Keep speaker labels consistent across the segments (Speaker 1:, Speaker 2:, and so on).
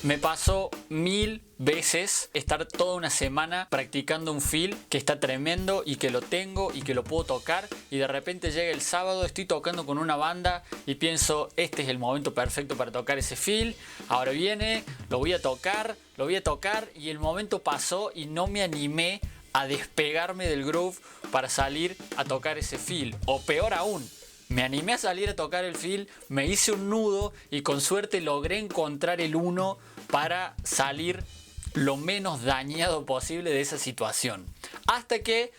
Speaker 1: Me pasó 1000 veces estar toda una semana practicando un feel que está tremendo y que lo tengo y que lo puedo tocar, y de repente llega el sábado, estoy tocando con una banda y pienso, este es el momento perfecto para tocar ese feel, ahora viene, lo voy a tocar y el momento pasó y no me animé a despegarme del groove para salir a tocar ese feel. O peor aún, me animé a salir a tocar el feel, me hice un nudo y con suerte logré encontrar el 1 para salir lo menos dañado posible de esa situación. Hasta que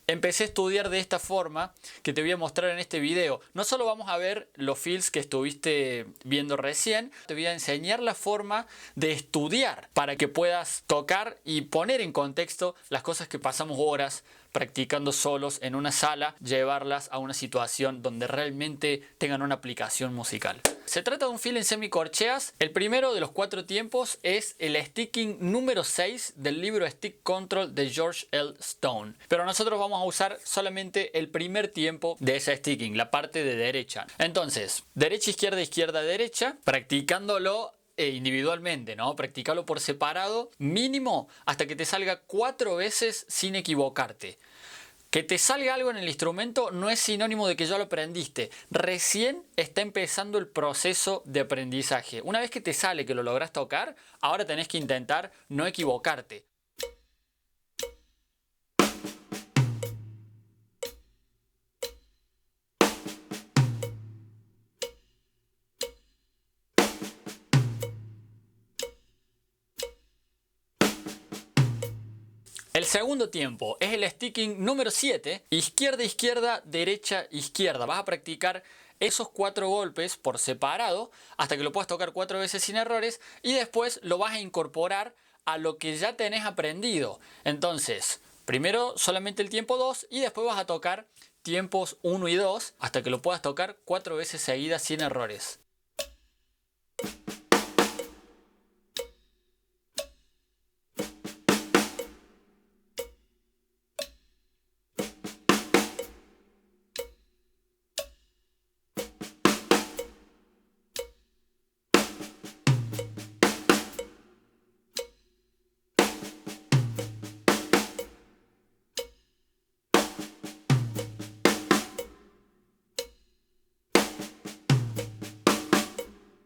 Speaker 1: empecé a estudiar de esta forma que te voy a mostrar en este video. No solo vamos a ver los feels que estuviste viendo recién, te voy a enseñar la forma de estudiar para que puedas tocar y poner en contexto las cosas que pasamos horas practicando solos en una sala, llevarlas a una situación donde realmente tengan una aplicación musical. Se trata de un feel en semicorcheas. El primero de los 4 tiempos es el sticking número 6 del libro Stick Control de George L. Stone. Pero nosotros vamos a usar solamente el primer tiempo de ese sticking, la parte de derecha. Entonces, derecha, izquierda, derecha, practicándolo individualmente, ¿no? Practicarlo por separado, mínimo hasta que te salga 4 veces sin equivocarte. Que te salga algo en el instrumento no es sinónimo de que ya lo aprendiste. Recién está empezando el proceso de aprendizaje. Una vez que te sale que lo logras tocar, ahora tenés que intentar no equivocarte. El segundo tiempo es el sticking número 7, izquierda, derecha. Vas a practicar esos 4 golpes por separado hasta que lo puedas tocar 4 veces sin errores y después lo vas a incorporar a lo que ya tenés aprendido. Entonces, primero solamente el tiempo 2 y después vas a tocar tiempos 1 y 2 hasta que lo puedas tocar 4 veces seguidas sin errores.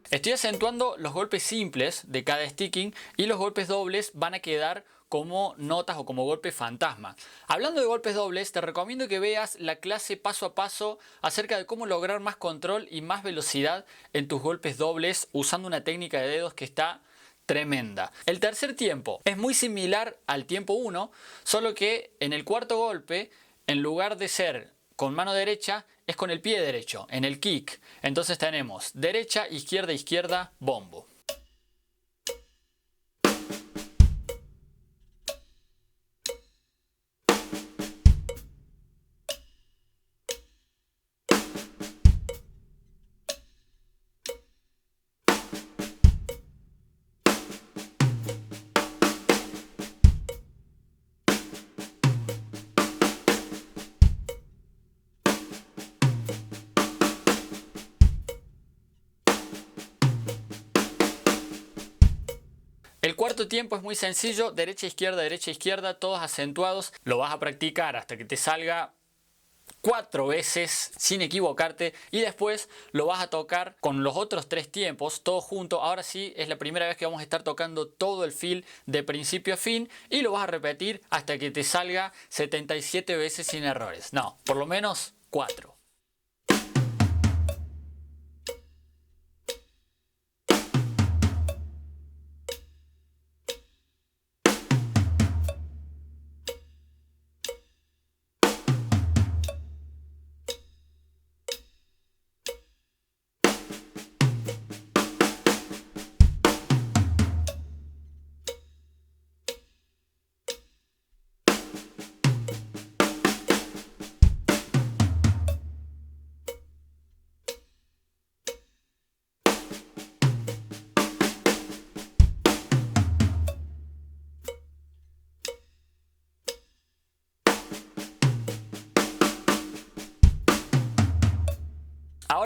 Speaker 1: Estoy acentuando los golpes simples de cada sticking y los golpes dobles van a quedar como notas o como golpes fantasma. Hablando de golpes dobles, te recomiendo que veas la clase paso a paso acerca de cómo lograr más control y más velocidad en tus golpes dobles usando una técnica de dedos que está tremenda. El tercer tiempo es muy similar al tiempo 1, solo que en el cuarto golpe, en lugar de ser con mano derecha, es con el pie derecho, en el kick. Entonces tenemos derecha, izquierda, bombo. El cuarto tiempo es muy sencillo, derecha, izquierda, todos acentuados. Lo vas a practicar hasta que te salga 4 veces sin equivocarte y después lo vas a tocar con los otros 3 tiempos, todos juntos. Ahora sí es la primera vez que vamos a estar tocando todo el feel de principio a fin y lo vas a repetir hasta que te salga 77 veces sin errores. No, por lo menos 4.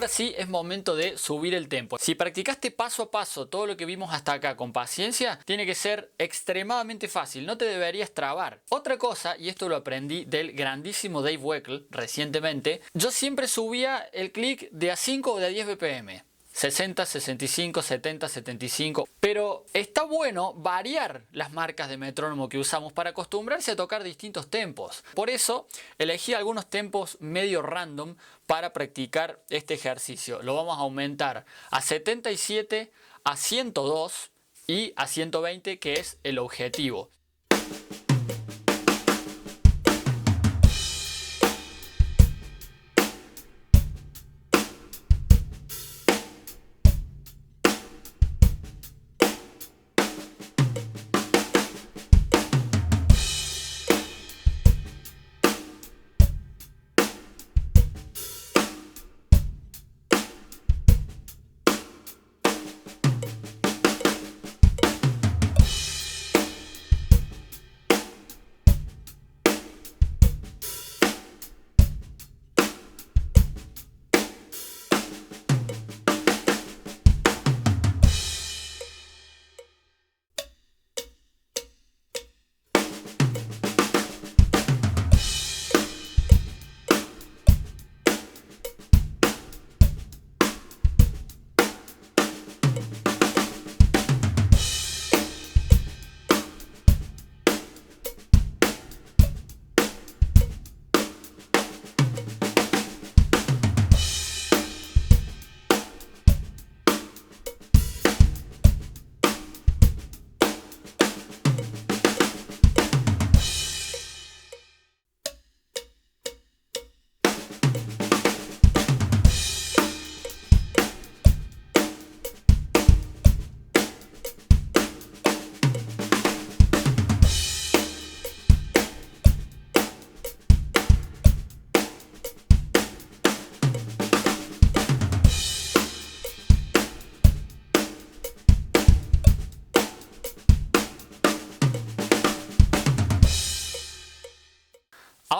Speaker 1: Ahora sí es momento de subir el tempo. Si practicaste paso a paso todo lo que vimos hasta acá con paciencia, tiene que ser extremadamente fácil, no te deberías trabar. Otra cosa, y esto lo aprendí del grandísimo Dave Weckl recientemente, yo siempre subía el clic de a 5 o de a 10 BPM. 60, 65, 70, 75. Pero está bueno variar las marcas de metrónomo que usamos para acostumbrarse a tocar distintos tempos. Por eso elegí algunos tempos medio random para practicar este ejercicio. Lo vamos a aumentar a 77, a 102 y a 120, que es el objetivo.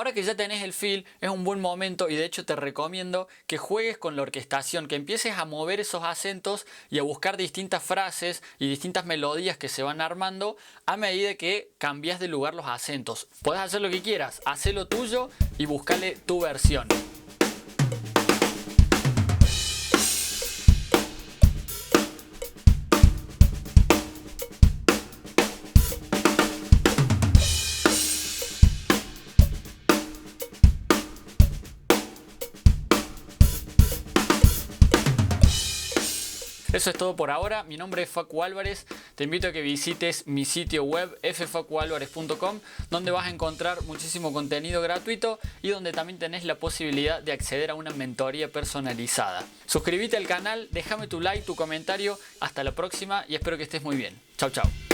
Speaker 1: Ahora que ya tenés el feel, es un buen momento y de hecho te recomiendo que juegues con la orquestación, que empieces a mover esos acentos y a buscar distintas frases y distintas melodías que se van armando a medida que cambias de lugar los acentos. Podés hacer lo que quieras, haz lo tuyo y buscale tu versión. Eso es todo por ahora. Mi nombre es Facu Álvarez. Te invito a que visites mi sitio web ffacualvarez.com, donde vas a encontrar muchísimo contenido gratuito y donde también tenés la posibilidad de acceder a una mentoría personalizada. Suscríbete al canal, déjame tu like, tu comentario. Hasta la próxima y espero que estés muy bien. Chau, chau.